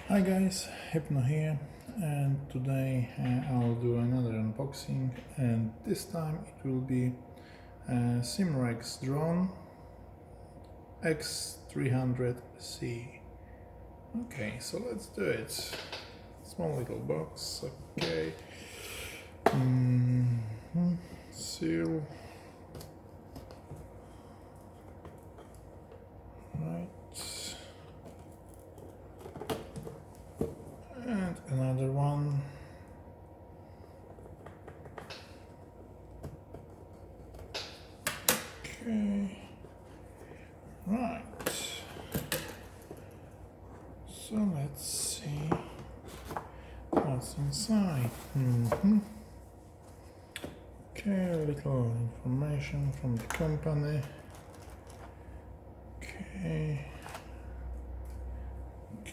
Hi guys, Hypno here, and today I'll do another unboxing, and this time it will be SIMREX drone X300C. Okay, so let's do it. Small little box, okay. Seal. Right. And another one. Okay. Right. So let's see what's inside. Okay, a little information from the company. Okay.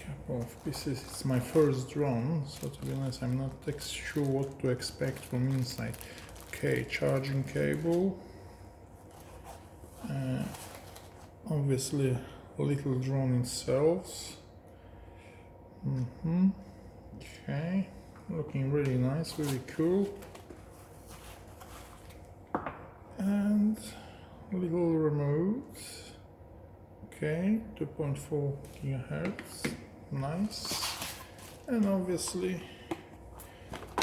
Couple of pieces. It's my first drone, so to be honest, I'm not sure what to expect from inside. Okay, charging cable. Obviously, a little drone itself. Okay, looking really nice, really cool. And little remote. Okay, 2.4 gigahertz. Nice. And obviously,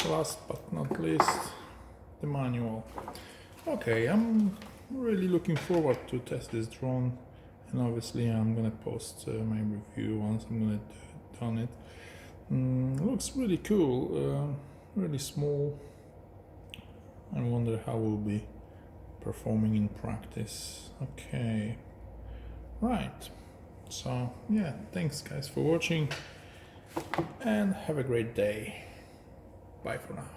last but not least, the manual. Okay, I'm really looking forward to test this drone, and obviously I'm gonna post my review once I'm gonna done it. Looks really cool, really small. I wonder how we'll be performing in practice. Okay, right. So yeah, thanks guys for watching, and have a great day. Bye for now.